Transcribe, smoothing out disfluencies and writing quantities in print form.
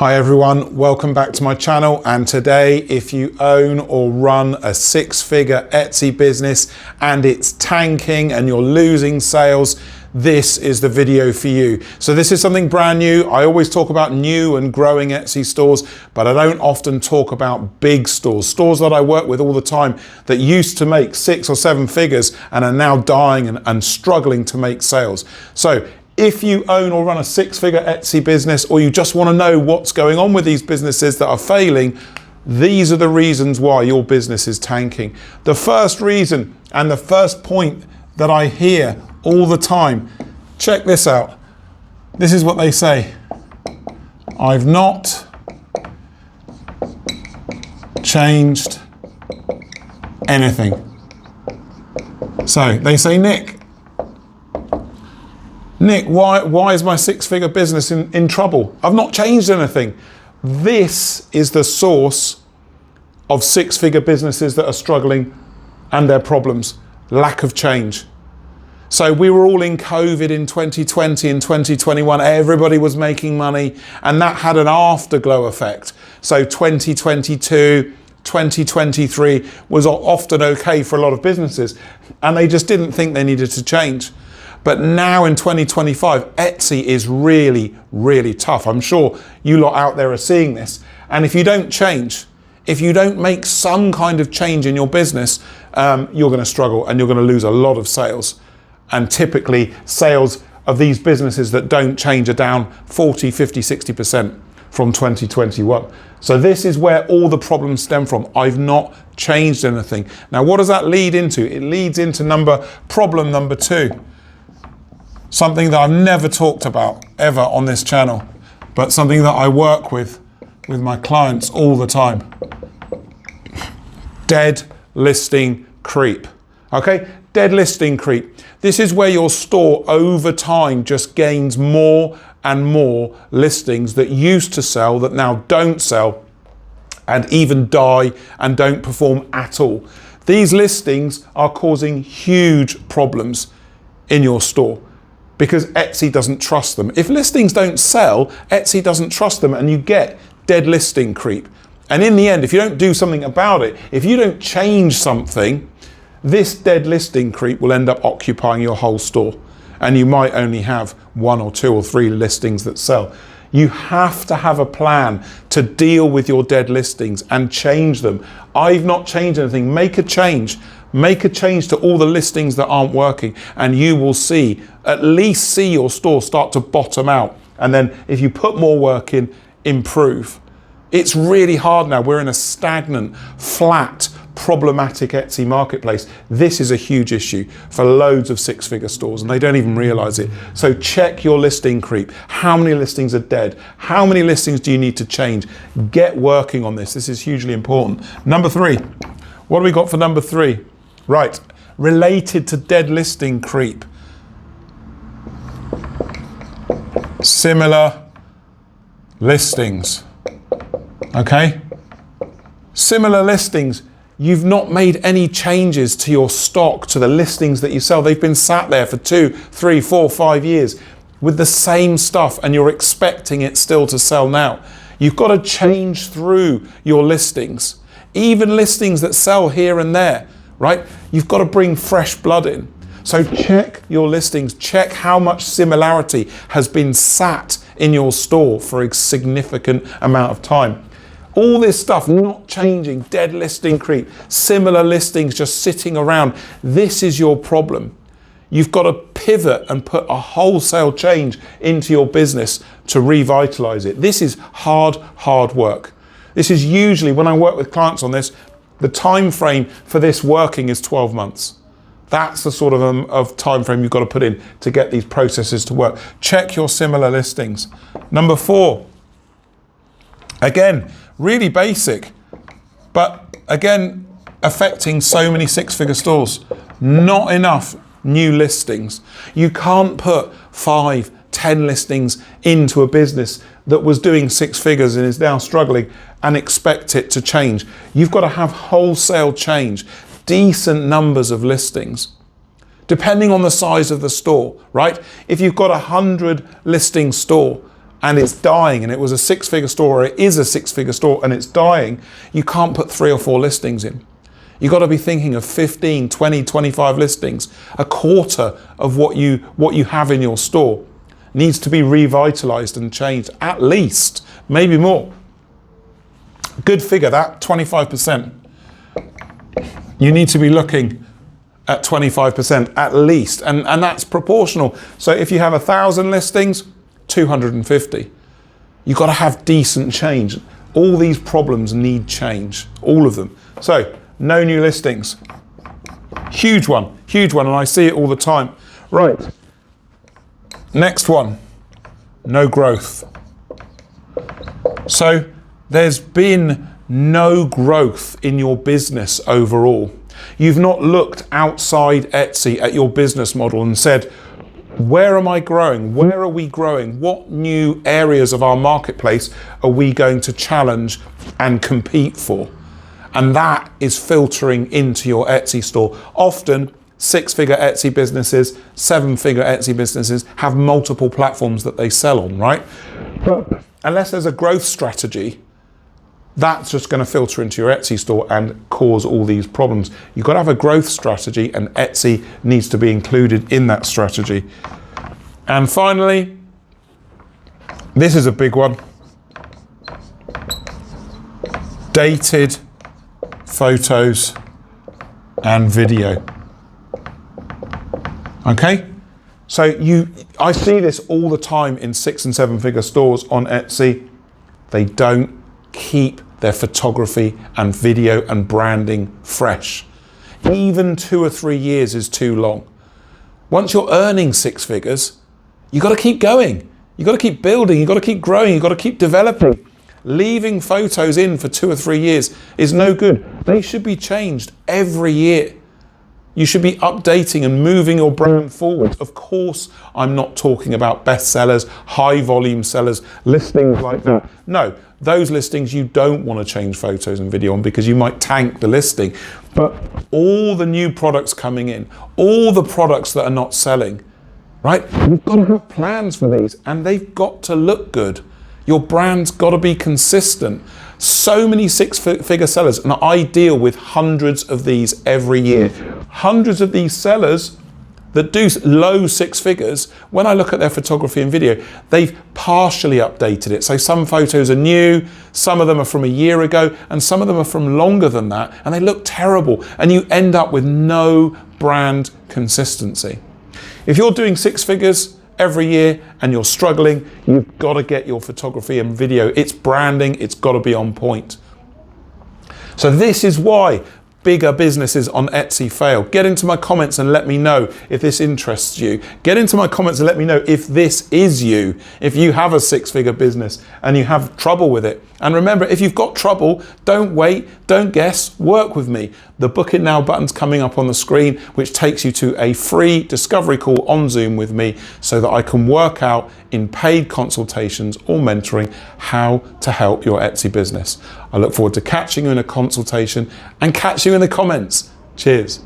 Hi everyone, welcome back to my channel. And today, if you own or run a six-figure Etsy business and it's tanking and you're losing sales, this is the video for you. So this is something brand new. I always talk about new and growing Etsy stores, but I don't often talk about big stores. Stores that I work with all the time that used to make 6 or 7 figures and are now dying and struggling to make sales. So if you own or run a six-figure Etsy business, or you just want to know what's going on with these businesses that are failing, these are the reasons why your business is tanking. The first reason and the first point that I hear all the time, check this out. This is what they say. I've not changed anything. So they say, Nick, why is my six-figure business in trouble? I've not changed anything. This is the source of six-figure businesses that are struggling and their problems, lack of change. So we were all in COVID in 2020 and 2021, everybody was making money and that had an afterglow effect. So 2022, 2023 was often okay for a lot of businesses and they just didn't think they needed to change. But now in 2025, Etsy is really, really tough. I'm sure you lot out there are seeing this. And if you don't change, if you don't make some kind of change in your business, you're going to struggle and you're going to lose a lot of sales. And typically sales of these businesses that don't change are down 40, 50, 60% from 2021. So this is where all the problems stem from. I've not changed anything. Now, what does that lead into? It leads into problem number 2. Something that I've never talked about ever on this channel, but something that I work with my clients all the time. Dead listing creep. Okay, dead listing creep. This is where your store over time just gains more and more listings that used to sell that now don't sell and even die and don't perform at all. These listings are causing huge problems in your store, because Etsy doesn't trust them. If listings don't sell, Etsy doesn't trust them and you get dead listing creep. And in the end, if you don't do something about it, if you don't change something, this dead listing creep will end up occupying your whole store. And you might only have 1 or 2 or 3 listings that sell. You have to have a plan to deal with your dead listings and change them. I've not changed anything. Make a change. Make a change to all the listings that aren't working and you will at least see your store start to bottom out. And then if you put more work in, improve. It's really hard now. We're in a stagnant, flat, problematic Etsy marketplace. This is a huge issue for loads of six-figure stores and they don't even realize it. So check your listing creep. How many listings are dead? How many listings do you need to change? Get working on this. This is hugely important. Number 3. What do we got for number 3? Right, related to dead listing creep. Similar listings. Okay? Similar listings. You've not made any changes to your stock, to the listings that you sell. They've been sat there for 2, 3, 4, 5 years with the same stuff and you're expecting it still to sell now. You've got to change through your listings, even listings that sell here and there. Right? You've got to bring fresh blood in. So check your listings, check how much similarity has been sat in your store for a significant amount of time. All this stuff not changing, dead listing creep, similar listings just sitting around. This is your problem. You've got to pivot and put a wholesale change into your business to revitalize it. This is hard work. This is usually, when I work with clients on this, the time frame for this working is 12 months. That's the sort of time frame you've got to put in to get these processes to work. Check your similar listings. Number 4, again, really basic, but again, affecting so many six-figure stores. Not enough new listings. You can't put 5, 10 listings into a business that was doing 6 figures and is now struggling and expect it to change. You've got to have wholesale change, decent numbers of listings, depending on the size of the store, right? If you've got a 100 listing store and it's dying, and it was a six-figure store, or it is a six-figure store and it's dying, you can't put 3 or 4 listings in. You've got to be thinking of 15, 20, 25 listings. A quarter of what you have in your store needs to be revitalized and changed, at least, maybe more. Good figure that, 25%. You need to be looking at 25% at least, and that's proportional. So if you have 1,000 listings, 250. You've got to have decent change. All these problems need change, all of them. So no new listings. Huge one, and I see it all the time. Right. Next one, no growth. So there's been no growth in your business overall. You've not looked outside Etsy at your business model and said, where am I growing? Where are we growing? What new areas of our marketplace are we going to challenge and compete for? And that is filtering into your Etsy store. Often, 6-figure Etsy businesses, 7-figure Etsy businesses have multiple platforms that they sell on, right? But unless there's a growth strategy, that's just going to filter into your Etsy store and cause all these problems. You've got to have a growth strategy, and Etsy needs to be included in that strategy. And finally, this is a big one. Dated photos and video. Okay? So I see this all the time in 6- and 7-figure stores on Etsy. They don't keep their photography and video and branding fresh. Even 2 or 3 years is too long. Once you're earning 6 figures, you've got to keep going. You've got to keep building. You've got to keep growing. You've got to keep developing. Leaving photos in for 2 or 3 years is no good. They should be changed every year. You should be updating and moving your brand forward. Of course, I'm not talking about bestsellers, high volume sellers, listings like that. No, those listings you don't want to change photos and video on because you might tank the listing. But all the new products coming in, all the products that are not selling, right? You've got to have plans for these, and they've got to look good. Your brand's got to be consistent. So many 6-figure sellers, and I deal with hundreds of these every year. Hundreds of these sellers that do low 6 figures, when I look at their photography and video, they've partially updated it. So some photos are new, some of them are from a year ago, and some of them are from longer than that, and they look terrible. And you end up with no brand consistency. If you're doing 6 figures every year and you're struggling, you've got to get your photography and video. It's branding, it's got to be on point. So this is why bigger businesses on Etsy fail. Get into my comments and let me know if this interests you. Get into my comments and let me know if this is you, if you have a 6-figure business and you have trouble with it. And remember, if you've got trouble, don't wait, don't guess, work with me. The Book It Now button's coming up on the screen, which takes you to a free discovery call on Zoom with me so that I can work out in paid consultations or mentoring how to help your Etsy business. I look forward to catching you in a consultation and catch you in the comments. Cheers.